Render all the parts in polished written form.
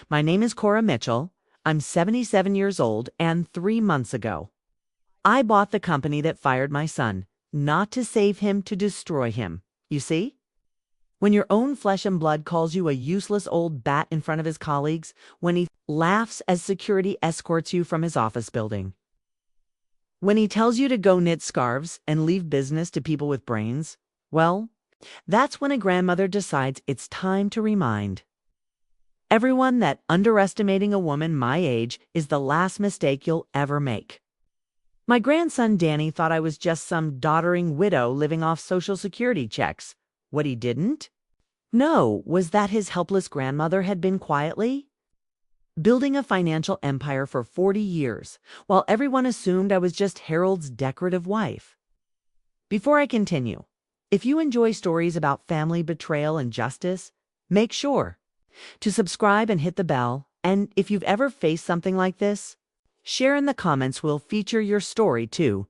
My name is Cora Mitchell. I'm 77 years old, and 3 months ago, I bought the company that fired my son, not to save him, to destroy him. You see? When your own flesh and blood calls you a useless old bat in front of his colleagues, when he laughs as security escorts you from his office building, when he tells you to go knit scarves and leave business to people with brains, well, that's when a grandmother decides it's time to remind everyone that underestimating a woman my age is the last mistake you'll ever make. My grandson Danny thought I was just some doddering widow living off Social Security checks. What he didn't know was that his helpless grandmother had been quietly building a financial empire for 40 years, while everyone assumed I was just Harold's decorative wife. Before I continue, if you enjoy stories about family betrayal and justice, make sure to subscribe and hit the bell. And if you've ever faced something like this, share in the comments. We'll feature your story too.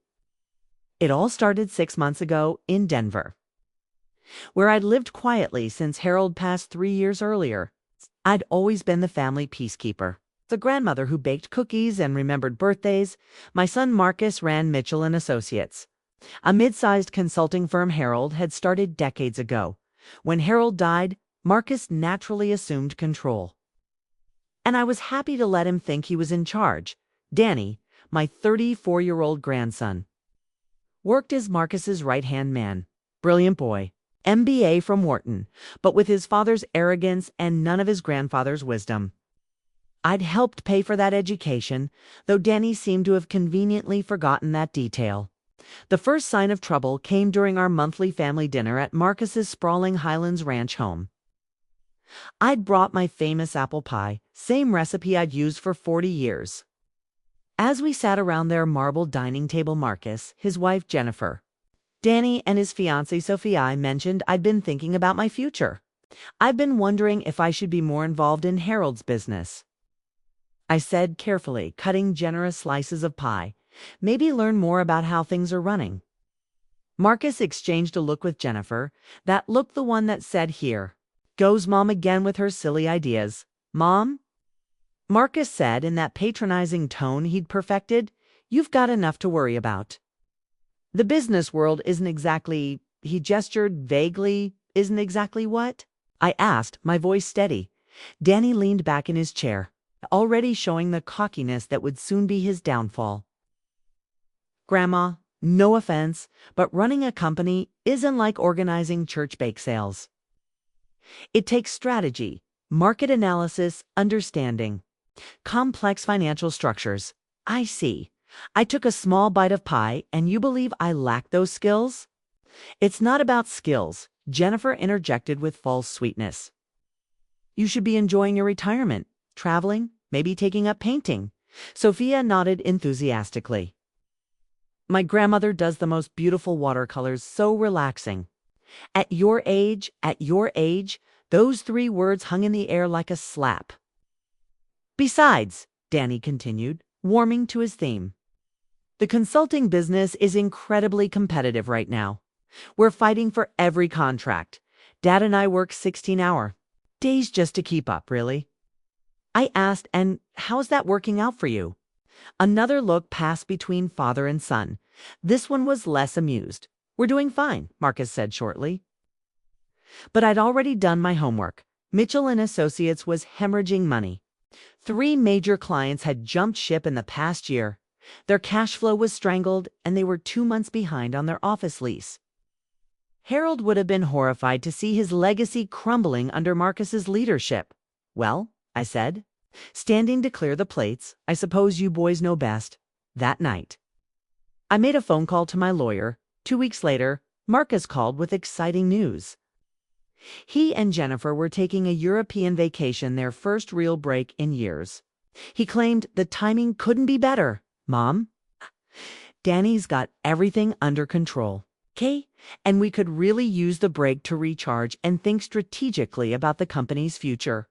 It all started 6 months ago in Denver, where I'd lived quietly since Harold passed 3 years earlier. I'd always been the family peacekeeper, the grandmother who baked cookies and remembered birthdays. My son Marcus ran Mitchell and Associates, a mid-sized consulting firm Harold had started decades ago. When Harold died, Marcus naturally assumed control, and I was happy to let him think he was in charge. Danny, my 34-year-old grandson, worked as Marcus's right-hand man. Brilliant boy, MBA from Wharton, but with his father's arrogance and none of his grandfather's wisdom. I'd helped pay for that education, though Danny seemed to have conveniently forgotten that detail. The first sign of trouble came during our monthly family dinner at Marcus's sprawling Highlands Ranch home. I'd brought my famous apple pie, same recipe I'd used for 40 years. As we sat around their marble dining table, Marcus, his wife Jennifer, Danny, and his fiancée Sophia mentioned I'd been thinking about my future. I've been wondering if I should be more involved in Harold's business, I said, carefully cutting generous slices of pie. Maybe learn more about how things are running. Marcus exchanged a look with Jennifer, that look the one that said, "Here goes Mom again with her silly ideas." "Mom," Marcus said in that patronizing tone he'd perfected, "you've got enough to worry about. The business world isn't exactly," he gestured vaguely, "isn't exactly what?" I asked, my voice steady. Danny leaned back in his chair, already showing the cockiness that would soon be his downfall. "Grandma, no offense, but running a company isn't like organizing church bake sales. It takes strategy, market analysis, understanding complex financial structures." "I see." I took a small bite of pie. "And you believe I lack those skills?" "It's not about skills," Jennifer interjected with false sweetness. "You should be enjoying your retirement, traveling, maybe taking up painting." Sophia nodded enthusiastically. "My grandmother does the most beautiful watercolors, so relaxing." At your age, those 3 words hung in the air like a slap. "Besides," Danny continued, warming to his theme, "the consulting business is incredibly competitive right now. We're fighting for every contract. Dad and I work 16-hour days just to keep up, really." I asked, "And how's that working out for you?" Another look passed between father and son. This one was less amused. "We're doing fine," Marcus said shortly. But I'd already done my homework. Mitchell and Associates was hemorrhaging money. 3 major clients had jumped ship in the past year. Their cash flow was strangled, and they were 2 months behind on their office lease. Harold would have been horrified to see his legacy crumbling under Marcus's leadership. "Well," I said, standing to clear the plates, "I suppose you boys know best." That night, I made a phone call to my lawyer. 2 weeks later, Marcus called with exciting news. He and Jennifer were taking a European vacation, their first real break in years. He claimed the timing couldn't be better. "Mom, Danny's got everything under control, okay? And we could really use the break to recharge and think strategically about the company's future."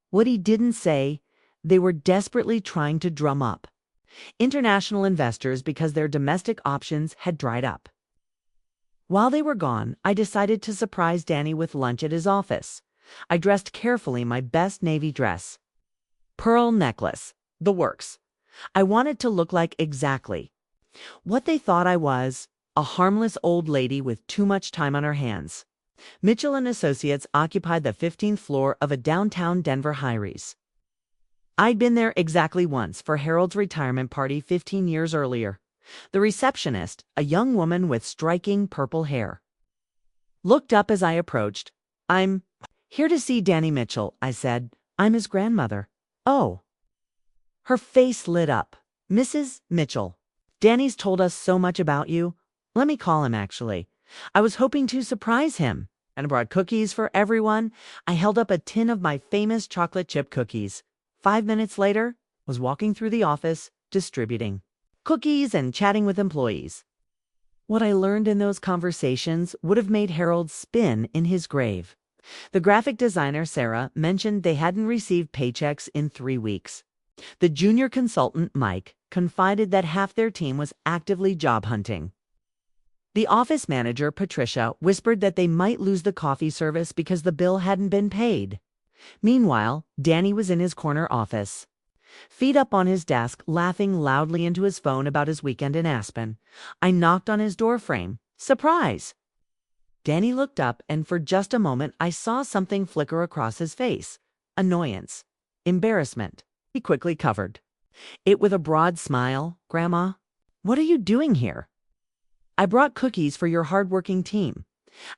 What he didn't say, they were desperately trying to drum up international investors because their domestic options had dried up. While they were gone, I decided to surprise Danny with lunch at his office. I dressed carefully in my best navy dress. Pearl necklace. The works. I wanted to look like exactly what they thought I was, a harmless old lady with too much time on her hands. Mitchell and Associates occupied the 15th floor of a downtown Denver high-rise. I'd been there exactly once for Harold's retirement party 15 years earlier. The receptionist, a young woman with striking purple hair, looked up as I approached. "I'm here to see Danny Mitchell," I said. "I'm his grandmother." "Oh." Her face lit up. "Mrs. Mitchell, Danny's told us so much about you. Let me call him, actually. I was hoping to surprise him, and I brought cookies for everyone." I held up a tin of my famous chocolate chip cookies. 5 minutes later, was walking through the office, distributing cookies and chatting with employees. What I learned in those conversations would have made Harold spin in his grave. The graphic designer, Sarah, mentioned they hadn't received paychecks in 3 weeks. The junior consultant, Mike, confided that half their team was actively job hunting. The office manager, Patricia, whispered that they might lose the coffee service because the bill hadn't been paid. Meanwhile, Danny was in his corner office, feet up on his desk, laughing loudly into his phone about his weekend in Aspen. I knocked on his door frame. Surprise! Danny looked up, and for just a moment I saw something flicker across his face. Annoyance. Embarrassment. He quickly covered it with a broad smile. "Grandma, what are you doing here?" "I brought cookies for your hardworking team."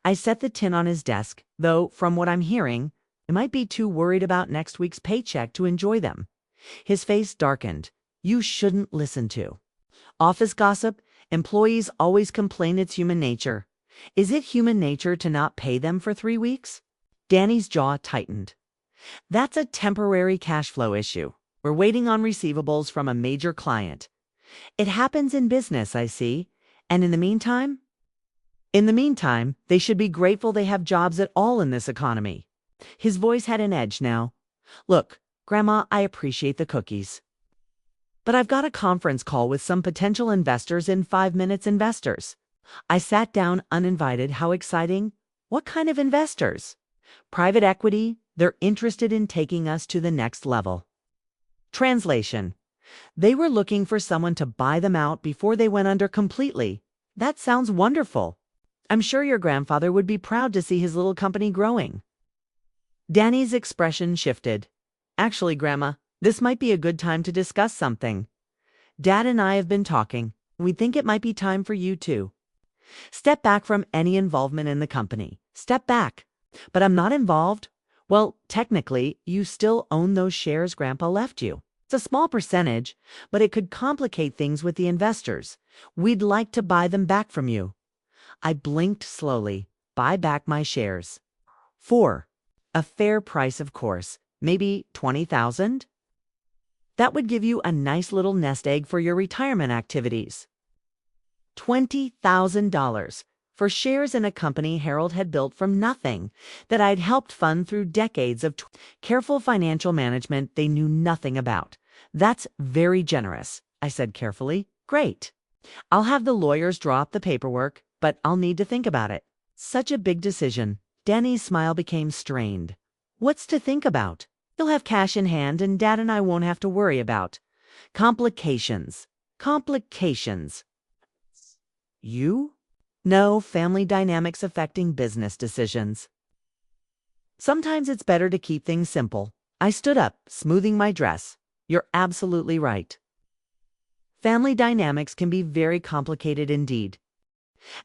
I set the tin on his desk, though, from what I'm hearing, I might be too worried about next week's paycheck to enjoy them. His face darkened. "You shouldn't listen to office gossip. Employees always complain. It's human nature." "Is it human nature to not pay them for 3 weeks? Danny's jaw tightened. "That's a temporary cash flow issue. We're waiting on receivables from a major client. It happens in business, I see. And in the meantime?" "In the meantime, they should be grateful they have jobs at all in this economy." His voice had an edge now. "Look, Grandma, I appreciate the cookies, but I've got a conference call with some potential investors in 5 minutes." Investors? I sat down uninvited. How exciting. What kind of investors? Private equity. They're interested in taking us to the next level. Translation. They were looking for someone to buy them out before they went under completely. That sounds wonderful. I'm sure your grandfather would be proud to see his little company growing. Danny's expression shifted. "Actually, Grandma, this might be a good time to discuss something. Dad and I have been talking. We think it might be time for you to step back from any involvement in the company." "Step back? But I'm not involved." "Well, technically, you still own those shares Grandpa left you. It's a small percentage, but it could complicate things with the investors. We'd like to buy them back from you." I blinked slowly. "Buy back my shares? For a fair price, of course. Maybe 20,000? That would give you a nice little nest egg for your retirement activities." $20,000 for shares in a company Harold had built from nothing, that I'd helped fund through decades of careful financial management they knew nothing about. "That's very generous," I said carefully. "Great. I'll have the lawyers draw up the paperwork, but I'll need to think about it." Such a big decision. Danny's smile became strained. "What's to think about? You'll have cash in hand, and Dad and I won't have to worry about complications." "Complications? You?" "No, family dynamics affecting business decisions. Sometimes it's better to keep things simple." I stood up, smoothing my dress. "You're absolutely right. Family dynamics can be very complicated indeed."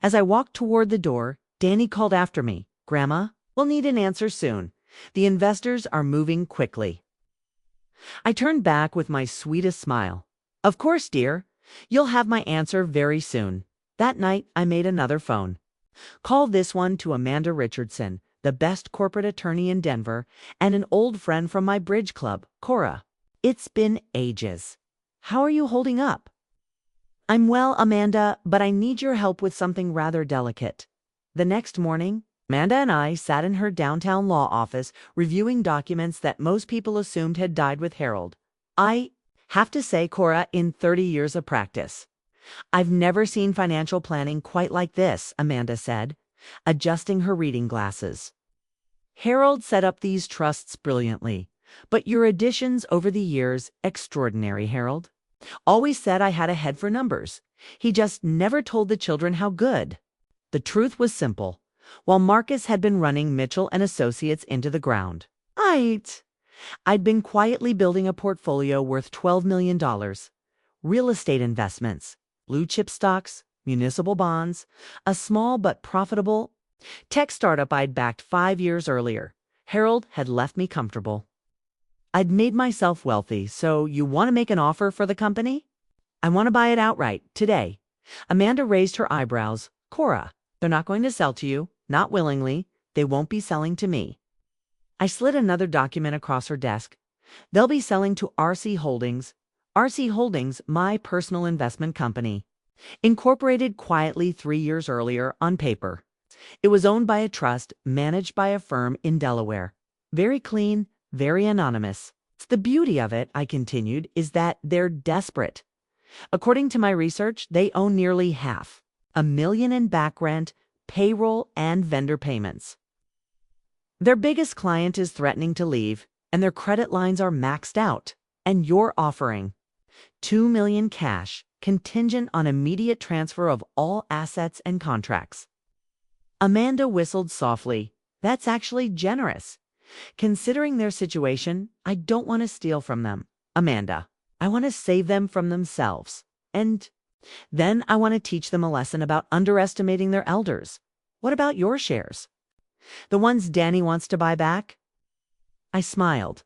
As I walked toward the door, Danny called after me. "Grandma, we'll need an answer soon. The investors are moving quickly." I turned back with my sweetest smile. "Of course, dear. You'll have my answer very soon." That night, I made another phone call, this one to Amanda Richardson, the best corporate attorney in Denver, and an old friend from my bridge club, Cora. "It's been ages. How are you holding up?" "I'm well, Amanda, but I need your help with something rather delicate." The next morning, Amanda and I sat in her downtown law office reviewing documents that most people assumed had died with Harold. "I have to say, Cora, in 30 years of practice, I've never seen financial planning quite like this," Amanda said, adjusting her reading glasses. Harold set up these trusts brilliantly, but your additions over the years, extraordinary, Harold. Always said I had a head for numbers. He just never told the children how good. The truth was simple. While Marcus had been running Mitchell and Associates into the ground, I'd been quietly building a portfolio worth $12 million. Real estate investments, blue chip stocks, municipal bonds, a small but profitable tech startup I'd backed 5 years earlier. Harold had left me comfortable. I'd made myself wealthy, so you want to make an offer for the company? I want to buy it outright, today. Amanda raised her eyebrows. Cora, they're not going to sell to you, not willingly. They won't be selling to me. I slid another document across her desk. They'll be selling to RC Holdings. RC Holdings, my personal investment company. Incorporated quietly 3 years earlier on paper. It was owned by a trust, managed by a firm in Delaware. Very clean, very anonymous. The beauty of it, I continued, is that they're desperate. According to my research, they own nearly half. $1 million in back rent, payroll, and vendor payments. Their biggest client is threatening to leave, and their credit lines are maxed out. And you're offering $2 million cash, contingent on immediate transfer of all assets and contracts. Amanda whistled softly. That's actually generous. Considering their situation, I don't want to steal from them, Amanda. I want to save them from themselves. And then I want to teach them a lesson about underestimating their elders. What about your shares? The ones Danny wants to buy back? I smiled.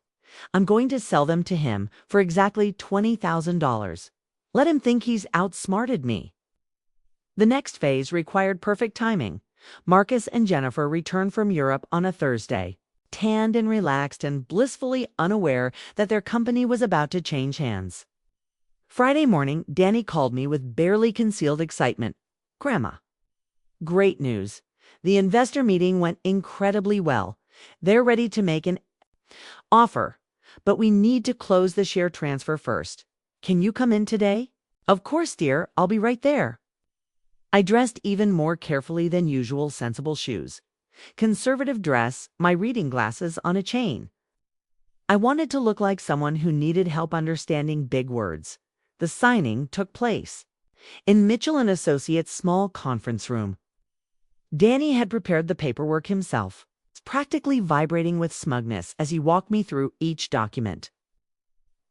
I'm going to sell them to him for exactly $20,000. Let him think he's outsmarted me. The next phase required perfect timing. Marcus and Jennifer returned from Europe on a Thursday, tanned and relaxed and blissfully unaware that their company was about to change hands. Friday morning, Danny called me with barely concealed excitement. Grandma. Great news. The investor meeting went incredibly well. They're ready to make an offer, but we need to close the share transfer first. Can you come in today? Of course, dear. I'll be right there. I dressed even more carefully than usual, sensible shoes, conservative dress, my reading glasses on a chain. I wanted to look like someone who needed help understanding big words. The signing took place in Mitchell and Associates' small conference room. Danny had prepared the paperwork himself, practically vibrating with smugness as he walked me through each document.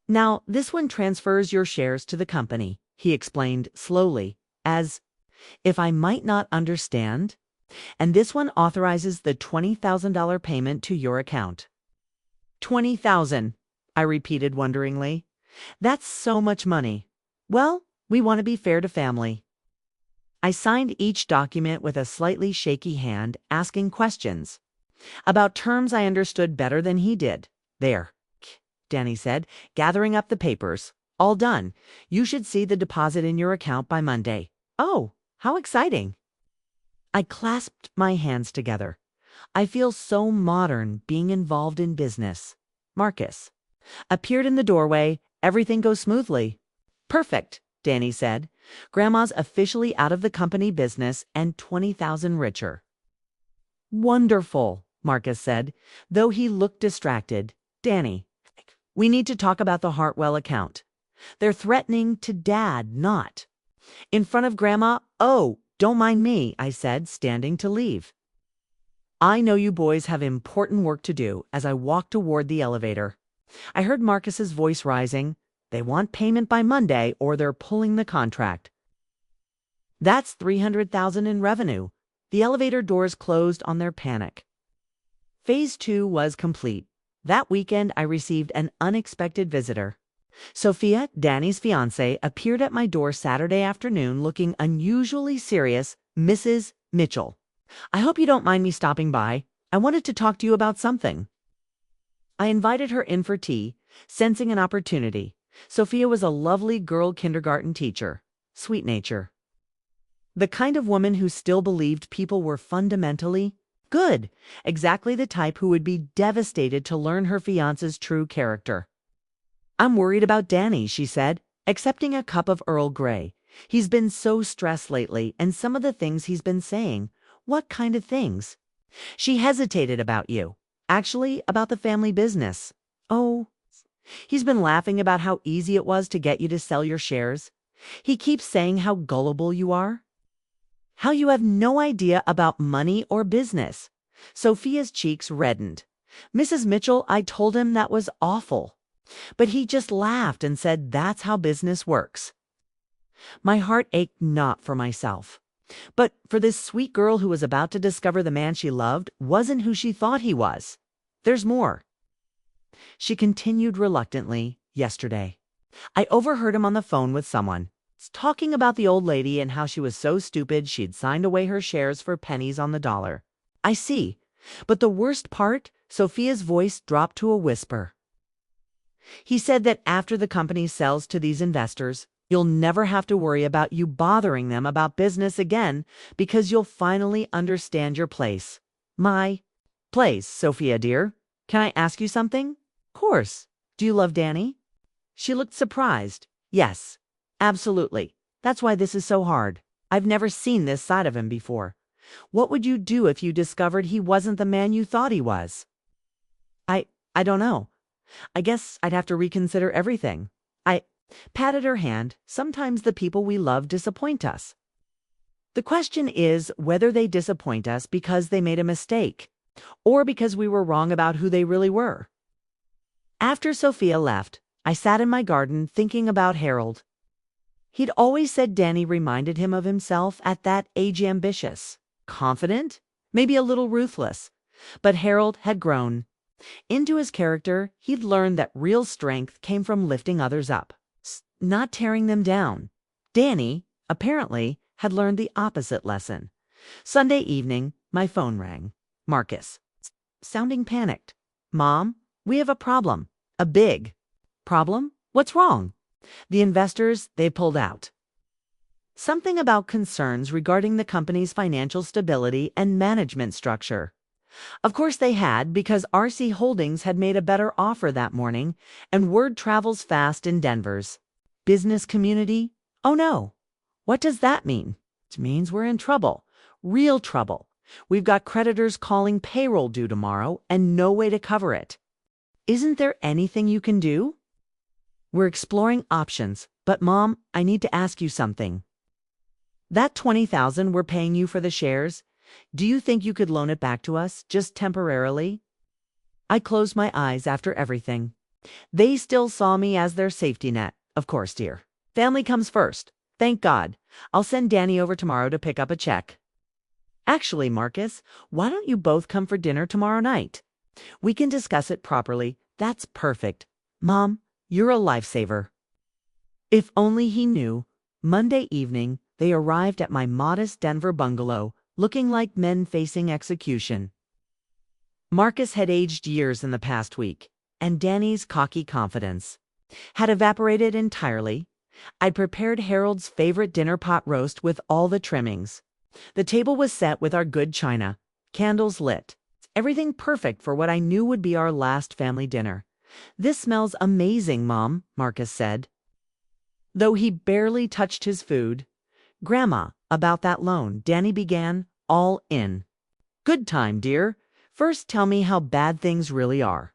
Now, this one transfers your shares to the company, he explained slowly, as if I might not understand. And this one authorizes the $20,000 payment to your account. $20,000, I repeated wonderingly. That's so much money. Well, we want to be fair to family. I signed each document with a slightly shaky hand, asking questions. About terms I understood better than he did. There, Danny said, gathering up the papers. All done. You should see the deposit in your account by Monday. Oh, how exciting. I clasped my hands together. I feel so modern being involved in business. Marcus appeared in the doorway. Everything goes smoothly. Perfect, Danny said. Grandma's officially out of the company business and $20,000 richer. Wonderful, Marcus said, though he looked distracted. Danny, we need to talk about the Hartwell account. They're threatening to Dad, not in front of Grandma. Oh, don't mind me, I said, standing to leave. I know you boys have important work to do. As I walked toward the elevator, I heard Marcus's voice rising. They want payment by Monday or they're pulling the contract. That's $300,000 in revenue. The elevator doors closed on their panic. Phase 2 was complete. That weekend, I received an unexpected visitor. Sophia, Danny's fiancée, appeared at my door Saturday afternoon looking unusually serious. Mrs. Mitchell, I hope you don't mind me stopping by. I wanted to talk to you about something. I invited her in for tea, sensing an opportunity. Sophia was a lovely girl kindergarten teacher, sweet nature. The kind of woman who still believed people were fundamentally good, exactly the type who would be devastated to learn her fiancé's true character. I'm worried about Danny, she said, accepting a cup of Earl Grey. He's been so stressed lately, and some of the things he's been saying. What kind of things? She hesitated. About you. Actually, about the family business. Oh, he's been laughing about how easy it was to get you to sell your shares. He keeps saying how gullible you are, how you have no idea about money or business. Sophia's cheeks reddened. Mrs. Mitchell, I told him that was awful. But he just laughed and said that's how business works. My heart ached not for myself, but for this sweet girl who was about to discover the man she loved wasn't who she thought he was. There's more. She continued reluctantly, yesterday. I overheard him on the phone with someone, talking about the old lady and how she was so stupid she'd signed away her shares for pennies on the dollar. I see. But the worst part, Sophia's voice dropped to a whisper. He said that after the company sells to these investors, you'll never have to worry about you bothering them about business again because you'll finally understand your place. My place, Sophia dear. Can I ask you something? Of course. Do you love Danny? She looked surprised. Yes, absolutely. That's why this is so hard. I've never seen this side of him before. What would you do if you discovered he wasn't the man you thought he was? I don't know. I guess I'd have to reconsider everything. I patted her hand. Sometimes the people we love disappoint us. The question is whether they disappoint us because they made a mistake or because we were wrong about who they really were. After Sophia left, I sat in my garden thinking about Harold. He'd always said Danny reminded him of himself at that age, ambitious, confident, maybe a little ruthless. But Harold had grown. Into his character, he'd learned that real strength came from lifting others up, not tearing them down. Danny, apparently, had learned the opposite lesson. Sunday evening, my phone rang. Marcus, sounding panicked. Mom, we have a problem. A big problem? What's wrong? The investors, they pulled out. Something about concerns regarding the company's financial stability and management structure. Of course they had, because RC Holdings had made a better offer that morning, and word travels fast in Denver's business community. Oh no. What does that mean? It means we're in trouble. Real trouble. We've got creditors calling payroll due tomorrow and no way to cover it. Isn't there anything you can do? We're exploring options, but Mom, I need to ask you something. That $20,000 we're paying you for the shares, do you think you could loan it back to us, just temporarily? I closed my eyes after everything. They still saw me as their safety net. Of course, dear. Family comes first. Thank God. I'll send Danny over tomorrow to pick up a check. Actually, Marcus, why don't you both come for dinner tomorrow night? We can discuss it properly. That's perfect. Mom, you're a lifesaver. If only he knew. Monday evening, they arrived at my modest Denver bungalow, looking like men facing execution. Marcus had aged years in the past week, and Danny's cocky confidence had evaporated entirely. I'd prepared Harold's favorite dinner pot roast with all the trimmings. The table was set with our good china, candles lit. Everything perfect for what I knew would be our last family dinner. This smells amazing, Mom, Marcus said. Though he barely touched his food. Grandma, about that loan, Danny began, all in. Good time, dear. First tell me how bad things really are.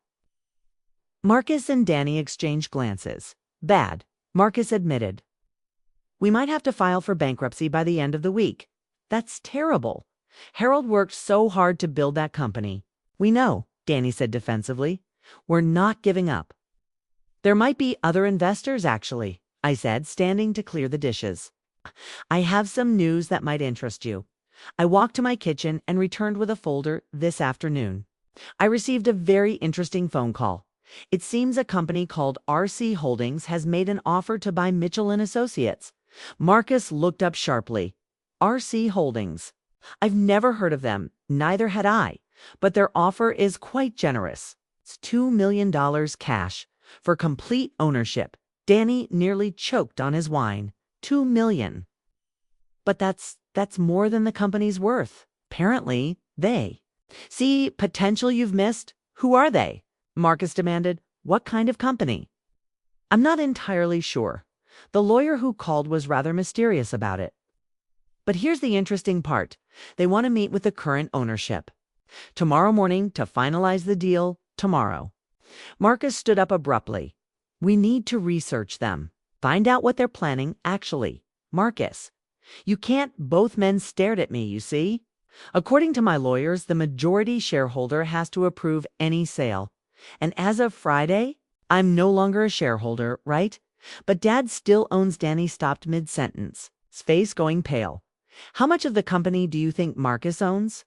Marcus and Danny exchanged glances. Bad, Marcus admitted. We might have to file for bankruptcy by the end of the week. That's terrible. Harold worked so hard to build that company. We know, Danny said defensively. We're not giving up. There might be other investors, actually, I said, standing to clear the dishes. I have some news that might interest you. I walked to my kitchen and returned with a folder this afternoon. I received a very interesting phone call. It seems a company called RC Holdings has made an offer to buy Mitchell & Associates. Marcus looked up sharply. RC Holdings. I've never heard of them, neither had I, but their offer is quite generous. It's $2 million cash for complete ownership. Danny nearly choked on his wine. $2 million. But that's more than the company's worth. Apparently, they see potential you've missed. Who are they? Marcus demanded. What kind of company? I'm not entirely sure. The lawyer who called was rather mysterious about it. But here's the interesting part. They want to meet with the current ownership. Tomorrow morning to finalize the deal, tomorrow. Marcus stood up abruptly. We need to research them. Find out what they're planning, actually. Marcus. You can't. Both men stared at me, you see. According to my lawyers, the majority shareholder has to approve any sale. And as of Friday, I'm no longer a shareholder, right? But Dad still owns. Danny stopped mid-sentence, his face going pale. How much of the company do you think Marcus owns?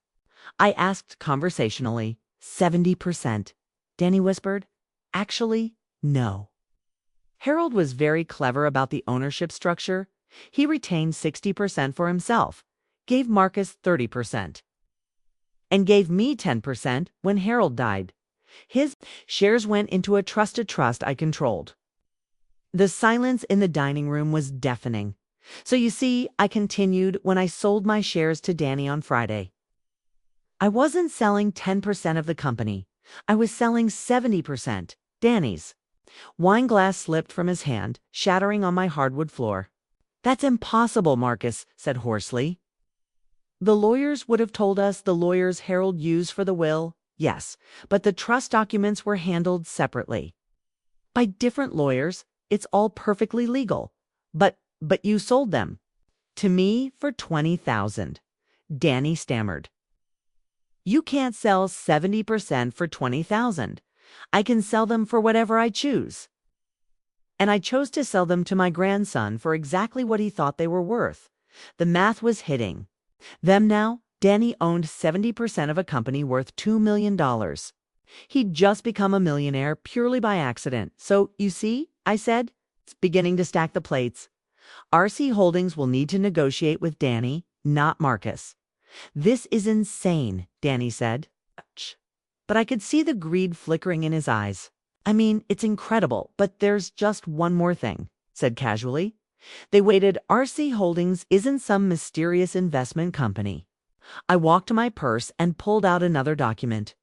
I asked conversationally. 70%. Danny whispered. Actually, no. Harold was very clever about the ownership structure. He retained 60% for himself, gave Marcus 30%, and gave me 10% when Harold died. His shares went into a trust I controlled. The silence in the dining room was deafening. So you see, I continued, when I sold my shares to Danny on Friday, I wasn't selling 10% of the company. I was selling 70%, Danny's. Wine glass slipped from his hand, shattering on my hardwood floor. That's impossible, Marcus said hoarsely. The lawyers would have told us. The lawyers Harold used for the will, yes, but the trust documents were handled separately. By different lawyers. It's all perfectly legal. But you sold them. To me for $20,000. Danny stammered. You can't sell 70% for $20,000. I can sell them for whatever I choose. And I chose to sell them to my grandson for exactly what he thought they were worth. The math was hitting them now. Danny owned 70% of a company worth $2 million. He'd just become a millionaire purely by accident. So, you see, I said, it's beginning to stack the plates. RC Holdings will need to negotiate with Danny, not Marcus. This is insane, Danny said. But I could see the greed flickering in his eyes. I mean, it's incredible, but there's just one more thing, said casually. They waited. RC Holdings isn't some mysterious investment company. I walked to my purse and pulled out another document.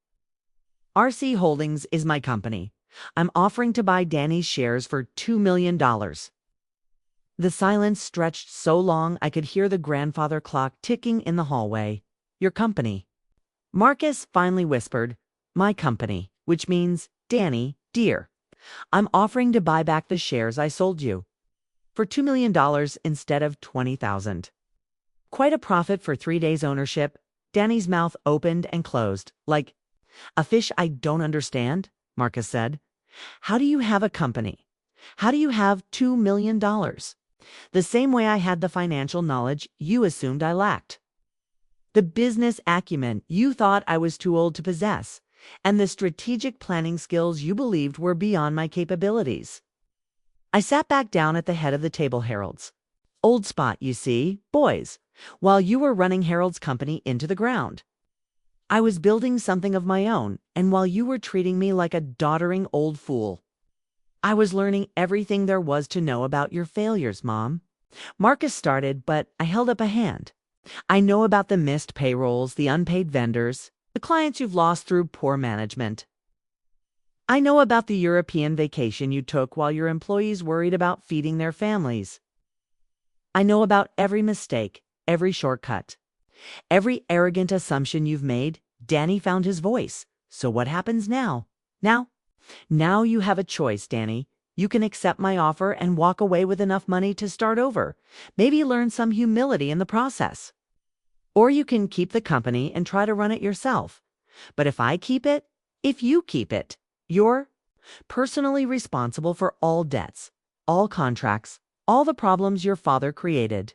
RC Holdings is my company. I'm offering to buy Danny's shares for $2 million. The silence stretched so long I could hear the grandfather clock ticking in the hallway. Your company. Marcus finally whispered, my company, which means, Danny, dear, I'm offering to buy back the shares I sold you for $2 million instead of $20,000. Quite a profit for 3 days ownership. Danny's mouth opened and closed, like a fish. I don't understand, Marcus said. How do you have a company? How do you have $2 million? The same way I had the financial knowledge you assumed I lacked. The business acumen you thought I was too old to possess, and the strategic planning skills you believed were beyond my capabilities. I sat back down at the head of the table. Harold's old spot, you see, boys, while you were running Harold's company into the ground. I was building something of my own, and while you were treating me like a doddering old fool, I was learning everything there was to know about your failures, Mom. Marcus started, but I held up a hand. I know about the missed payrolls, the unpaid vendors, the clients you've lost through poor management. I know about the European vacation you took while your employees worried about feeding their families. I know about every mistake, every shortcut, every arrogant assumption you've made. Danny found his voice. So what happens now? Now you have a choice, Danny. You can accept my offer and walk away with enough money to start over, maybe learn some humility in the process. Or you can keep the company and try to run it yourself. But if you keep it, you're personally responsible for all debts, all contracts, all the problems your father created.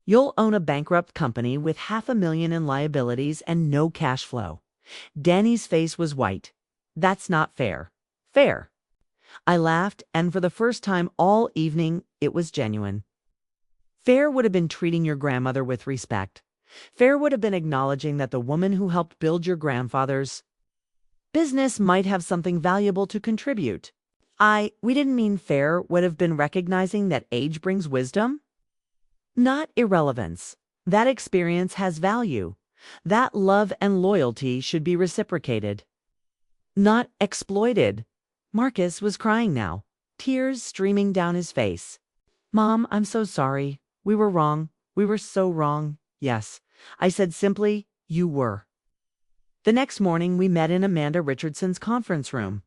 You'll own a bankrupt company with $500,000 in liabilities and no cash flow. Danny's face was white. That's not fair. Fair. I laughed, and for the first time all evening, it was genuine. Fair would have been treating your grandmother with respect. Fair would have been acknowledging that the woman who helped build your grandfather's business might have something valuable to contribute. We didn't mean fair would have been recognizing that age brings wisdom. Not irrelevance. That experience has value. That love and loyalty should be reciprocated, not exploited. Marcus was crying now, tears streaming down his face. Mom, I'm so sorry. We were wrong. We were so wrong. Yes, I said simply, you were. The next morning, we met in Amanda Richardson's conference room.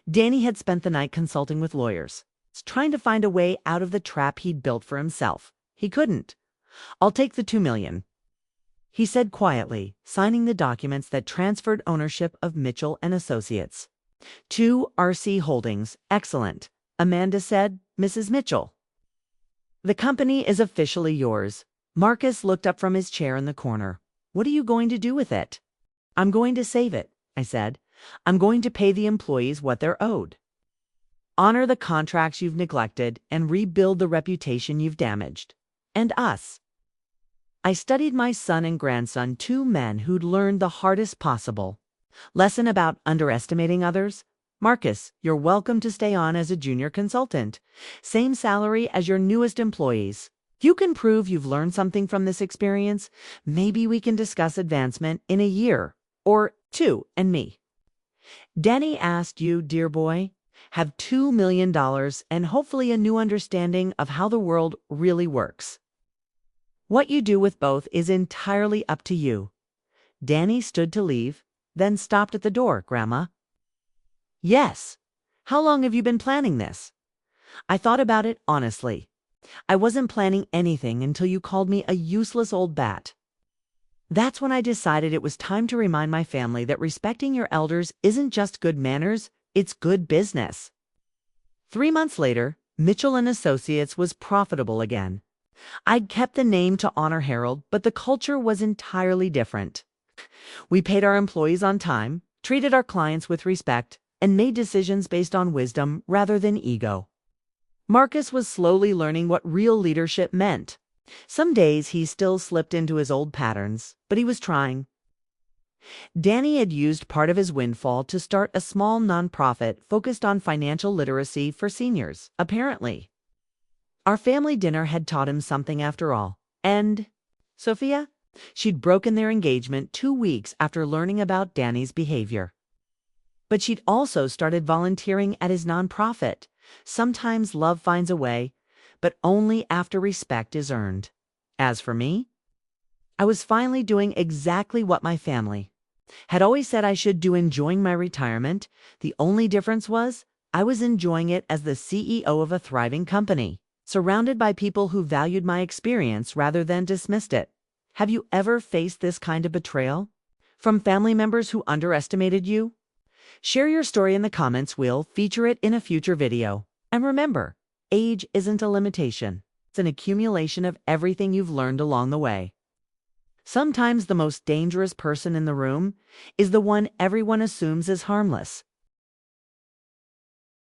Danny had spent the night consulting with lawyers, trying to find a way out of the trap he'd built for himself. He couldn't. "I'll take the $2 million," he said quietly, signing the documents that transferred ownership of Mitchell and Associates to RC Holdings. "Excellent," Amanda said. "Mrs. Mitchell, the company is officially yours." Marcus looked up from his chair in the corner. "What are you going to do with it?" "I'm going to save it," I said. "I'm going to pay the employees what they're owed, honor the contracts you've neglected, and rebuild the reputation you've damaged. And us." I studied my son and grandson, two men who'd learned the hardest possible lesson about underestimating others. "Marcus, you're welcome to stay on as a junior consultant. Same salary as your newest employees. If you can prove you've learned something from this experience, maybe we can discuss advancement in a year or two." "And me?" Danny asked. "You, dear boy, have $2 million and hopefully a new understanding of how the world really works. What you do with both is entirely up to you." Danny stood to leave, then stopped at the door. "Grandma." "Yes. How long have you been planning this?" I thought about it honestly. I wasn't planning anything until you called me a useless old bat. That's when I decided it was time to remind my family that respecting your elders isn't just good manners, it's good business. 3 months later, Mitchell and Associates was profitable again. I'd kept the name to honor Harold, but the culture was entirely different. We paid our employees on time, treated our clients with respect, and made decisions based on wisdom rather than ego. Marcus was slowly learning what real leadership meant. Some days he still slipped into his old patterns, but he was trying. Danny had used part of his windfall to start a small nonprofit focused on financial literacy for seniors, apparently. Our family dinner had taught him something after all. And Sophia? She'd broken their engagement 2 weeks after learning about Danny's behavior. But she'd also started volunteering at his nonprofit. Sometimes love finds a way, but only after respect is earned. As for me, I was finally doing exactly what my family had always said I should do, enjoying my retirement. The only difference was I was enjoying it as the CEO of a thriving company, surrounded by people who valued my experience rather than dismissed it. Have you ever faced this kind of betrayal from family members who underestimated you? Share your story in the comments. We'll feature it in a future video. And remember, age isn't a limitation. It's an accumulation of everything you've learned along the way. Sometimes the most dangerous person in the room is the one everyone assumes is harmless.